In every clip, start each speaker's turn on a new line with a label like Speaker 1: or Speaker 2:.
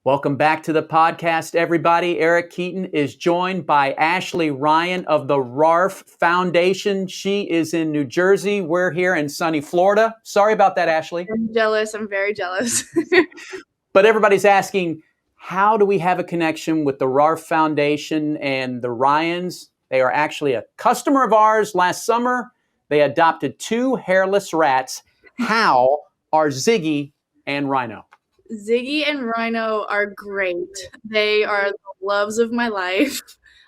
Speaker 1: Welcome back to the podcast, everybody. Eric Keaton is joined by Ashely Ryan of the RARF Foundation. She is in New Jersey. We're here in sunny Florida. Sorry about that, Ashely.
Speaker 2: I'm jealous. I'm very jealous.
Speaker 1: But everybody's asking, how do we have a connection with the RARF Foundation and the Ryans? They are actually a customer of ours. Last summer, they adopted 2 hairless rats. How are Ziggy and Rhino?
Speaker 2: Ziggy and Rhino are great. They are the loves of my life.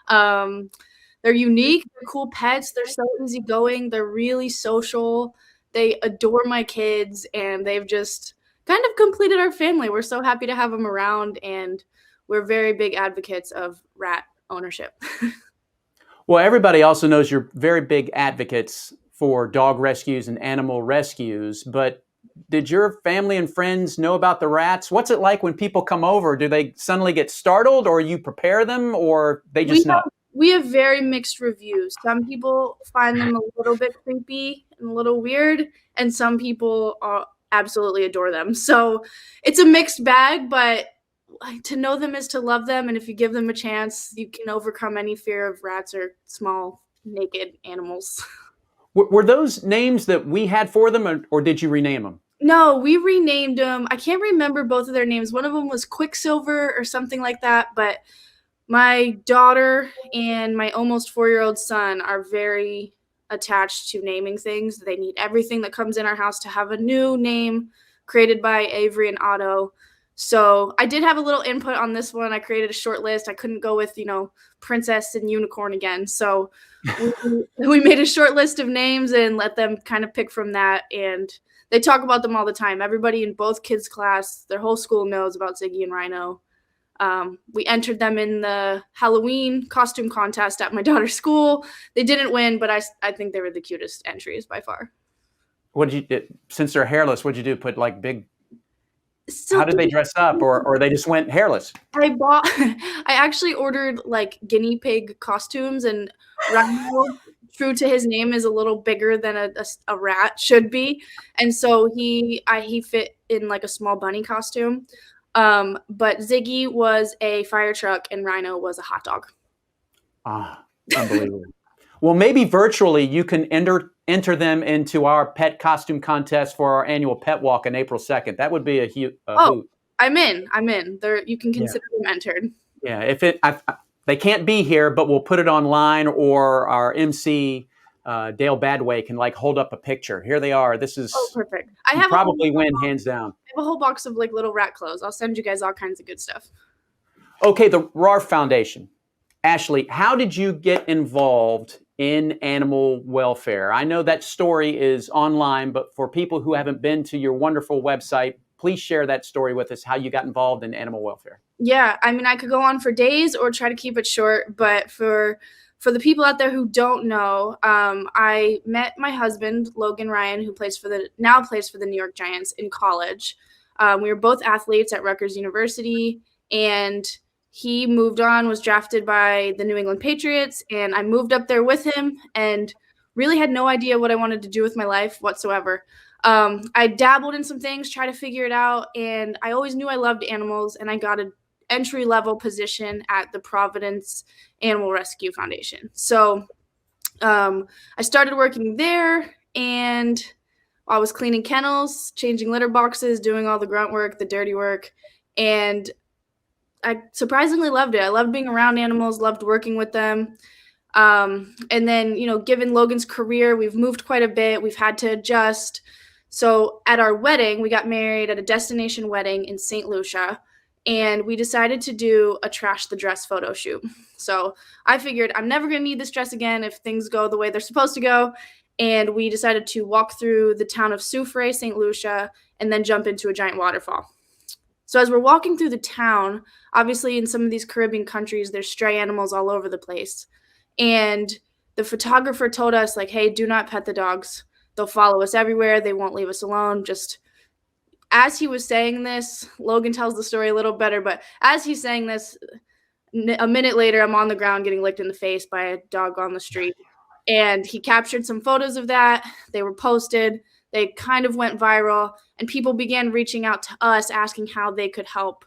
Speaker 2: They're unique. They're cool pets. They're so easygoing. They're really social. They adore my kids, and they've just kind of completed our family. We're so happy to have them around, and we're very big advocates of rat ownership.
Speaker 1: Well, everybody also knows you're very big advocates for dog rescues and animal rescues, but did your family and friends know about the rats? What's it like when people come over? Do they suddenly get startled, or you prepare them, or they just know?
Speaker 2: We have very mixed reviews. Some people find them a little bit creepy and a little weird, and some people absolutely adore them. So it's a mixed bag, but to know them is to love them, and if you give them a chance, you can overcome any fear of rats or small, naked animals.
Speaker 1: Were those names that we had for them, or did you rename them?
Speaker 2: No, we renamed them. I can't remember both of their names. One of them was Quicksilver or something like that, but my daughter and my almost 4-year-old son are very attached to naming things. They need everything that comes in our house to have a new name created by Avery and Otto. So I did have a little input on this one. I created a short list. I couldn't go with, princess and unicorn again. So we made a short list of names and let them kind of pick from that. And they talk about them all the time. Everybody in both kids' class, their whole school knows about Ziggy and Rhino. We entered them in the Halloween costume contest at my daughter's school. They didn't win, but I think they were the cutest entries by far.
Speaker 1: What did you do? Since they're hairless, what did you do? Put like big... How did they dress up, or they just went hairless?
Speaker 2: I actually ordered like guinea pig costumes, and Rhino, true to his name, is a little bigger than a rat should be, and so he fit in like a small bunny costume. But Ziggy was a fire truck, and Rhino was a hot dog.
Speaker 1: Unbelievable. Well, maybe virtually you can enter them into our pet costume contest for our annual pet walk on April 2nd. That would be a hoot.
Speaker 2: I'm in. You can consider them entered.
Speaker 1: Yeah, they can't be here, but we'll put it online, or our MC, Dale Badway, can hold up a picture. Here they are. This is
Speaker 2: perfect.
Speaker 1: Probably win hands down.
Speaker 2: I have a whole box of little rat clothes. I'll send you guys all kinds of good stuff.
Speaker 1: Okay, the RARF Foundation. Ashely, how did you get involved in animal welfare? I know that story is online, but for people who haven't been to your wonderful website, please share that story with us, how you got involved in animal welfare.
Speaker 2: Yeah, I could go on for days or try to keep it short, but for the people out there who don't know, I met my husband, Logan Ryan, who now plays for the New York Giants, in college. We were both athletes at Rutgers University, and he moved on, was drafted by the New England Patriots, and I moved up there with him and really had no idea what I wanted to do with my life whatsoever. I dabbled in some things, tried to figure it out, and I always knew I loved animals, and I got an entry-level position at the Providence Animal Rescue Foundation. So I started working there, and I was cleaning kennels, changing litter boxes, doing all the grunt work, the dirty work, and I surprisingly loved it. I loved being around animals, loved working with them. And then, given Logan's career, we've moved quite a bit. We've had to adjust. So at our wedding, we got married at a destination wedding in St. Lucia, and we decided to do a trash the dress photo shoot. So I figured I'm never going to need this dress again if things go the way they're supposed to go. And we decided to walk through the town of Soufrière, St. Lucia, and then jump into a giant waterfall. So as we're walking through the town, obviously in some of these Caribbean countries, there's stray animals all over the place. And the photographer told us, hey, do not pet the dogs. They'll follow us everywhere. They won't leave us alone. Just as he was saying this, Logan tells the story a little better, but as he's saying this, a minute later, I'm on the ground getting licked in the face by a dog on the street. And he captured some photos of that. They were posted. They kind of went viral, and people began reaching out to us asking how they could help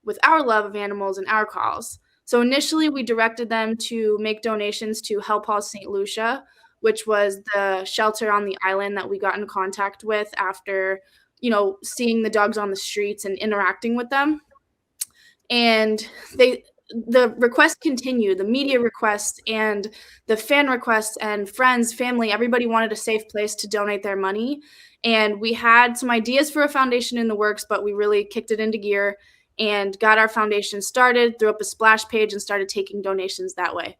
Speaker 2: with our love of animals and our cause. So initially, we directed them to make donations to Help Paws St. Lucia, which was the shelter on the island that we got in contact with after, seeing the dogs on the streets and interacting with them. And the requests continued, the media requests and the fan requests and friends, family, everybody wanted a safe place to donate their money. And we had some ideas for a foundation in the works, but we really kicked it into gear and got our foundation started, threw up a splash page and started taking donations that way.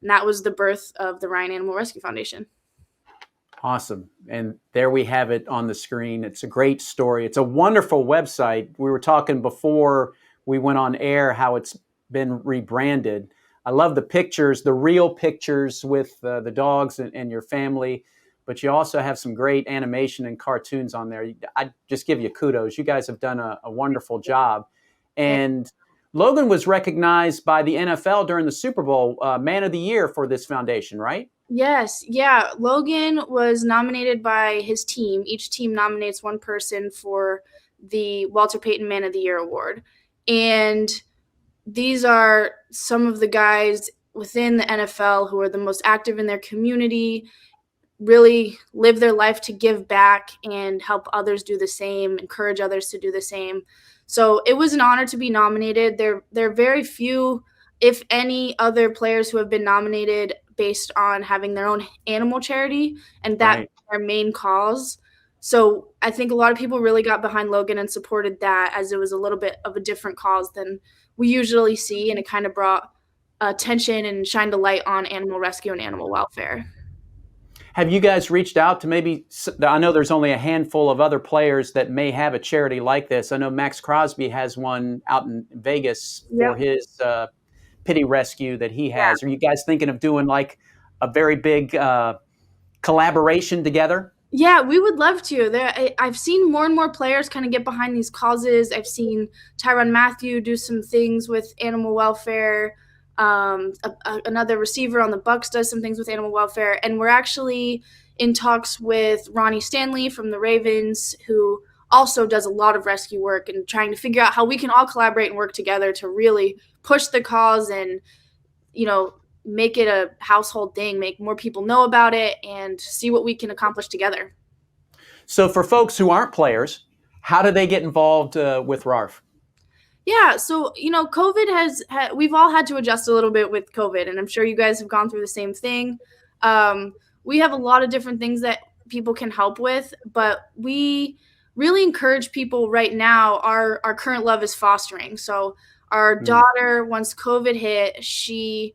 Speaker 2: And that was the birth of the Ryan Animal Rescue Foundation.
Speaker 1: Awesome. And there we have it on the screen. It's a great story. It's a wonderful website. We were talking before we went on air how it's been rebranded. I love the pictures, the real pictures with the dogs and your family, but you also have some great animation and cartoons on there. I just give you kudos. You guys have done a wonderful job. And Logan was recognized by the NFL during the Super Bowl Man of the Year for this foundation, right?
Speaker 2: Yes. Yeah. Logan was nominated by his team. Each team nominates one person for the Walter Payton Man of the Year award. And these are some of the guys within the NFL who are the most active in their community, really live their life to give back and help others do the same, encourage others to do the same. So it was an honor to be nominated. There are very few, if any, other players who have been nominated based on having their own animal charity and that being their main cause. So I think a lot of people really got behind Logan and supported that, as it was a little bit of a different cause than we usually see, and it kind of brought attention and shined a light on animal rescue and animal welfare.
Speaker 1: Have you guys reached out to maybe, I know there's only a handful of other players that may have a charity like this. I know Max Crosby has one out in Vegas for his pity rescue that he has. Are you guys thinking of doing like a very big collaboration together?
Speaker 2: Yeah, we would love to. I've seen more and more players kind of get behind these causes. I've seen Tyrann Mathieu do some things with animal welfare. Another receiver on the Bucs does some things with animal welfare. And we're actually in talks with Ronnie Stanley from the Ravens, who also does a lot of rescue work, and trying to figure out how we can all collaborate and work together to really push the cause and, make it a household thing, make more people know about it, and see what we can accomplish together.
Speaker 1: So for folks who aren't players, how do they get involved with RARF?
Speaker 2: Yeah, so, COVID we've all had to adjust a little bit with COVID, and I'm sure you guys have gone through the same thing. We have a lot of different things that people can help with, but we really encourage people right now. Our current love is fostering. So our daughter, once COVID hit, she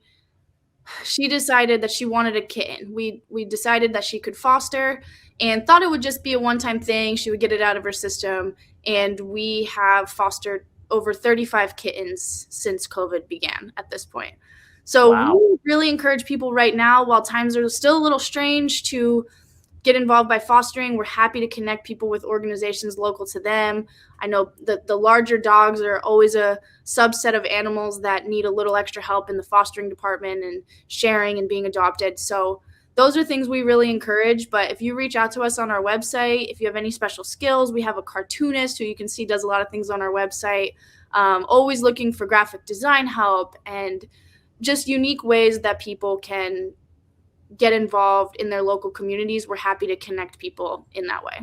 Speaker 2: decided that she wanted a kitten. We decided that she could foster and thought it would just be a one-time thing. She would get it out of her system, and we have fostered over 35 kittens since COVID began at this point. So we really encourage people right now, while times are still a little strange, to get involved by fostering. We're happy to connect people with organizations local to them. I know that the larger dogs are always a subset of animals that need a little extra help in the fostering department and sharing and being adopted. So those are things we really encourage. But if you reach out to us on our website, if you have any special skills, we have a cartoonist who you can see does a lot of things on our website. Always looking for graphic design help and just unique ways that people can get involved in their local communities. We're happy to connect people in that way.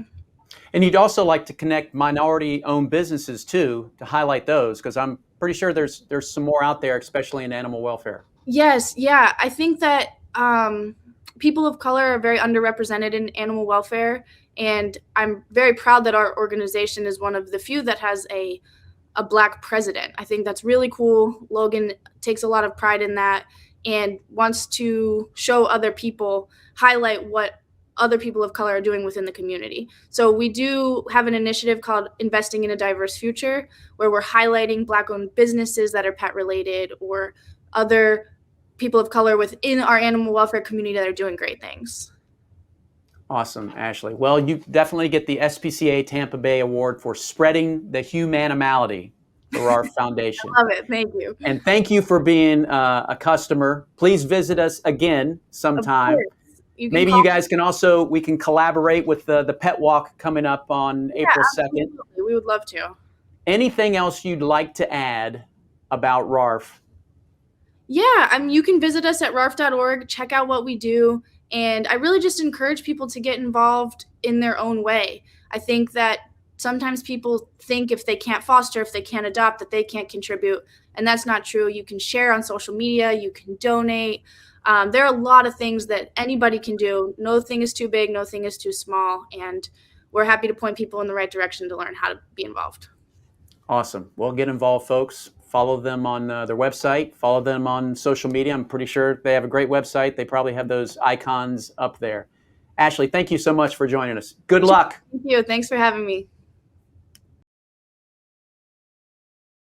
Speaker 1: And you'd also like to connect minority-owned businesses too, to highlight those, because I'm pretty sure there's some more out there, especially in animal welfare.
Speaker 2: Yes, yeah. I think that people of color are very underrepresented in animal welfare, and I'm very proud that our organization is one of the few that has a Black president. I think that's really cool. Logan takes a lot of pride in that and wants to show other people, highlight what other people of color are doing within the community. So we do have an initiative called Investing in a Diverse Future, where we're highlighting Black-owned businesses that are pet related or other people of color within our animal welfare community that are doing great things.
Speaker 1: Awesome, Ashely. Well, you definitely get the SPCA Tampa Bay Award for spreading the humanimality for our foundation.
Speaker 2: I love it. Thank you.
Speaker 1: And thank you for being a customer. Please visit us again sometime. Maybe you guys can also, we can collaborate with the Pet Walk coming up on April 2nd.
Speaker 2: Absolutely. We would love to.
Speaker 1: Anything else you'd like to add about RARF?
Speaker 2: Yeah, you can visit us at RARF.org, check out what we do, and I really just encourage people to get involved in their own way. I think that sometimes people think if they can't foster, if they can't adopt, that they can't contribute, and that's not true. You can share on social media, you can donate. There are a lot of things that anybody can do. No thing is too big, no thing is too small, and we're happy to point people in the right direction to learn how to be involved.
Speaker 1: Awesome. Well, get involved, folks. Follow them on their website. Follow them on social media. I'm pretty sure they have a great website. They probably have those icons up there. Ashely, thank you so much for joining us. Good luck.
Speaker 2: Thank you. Thanks for having me.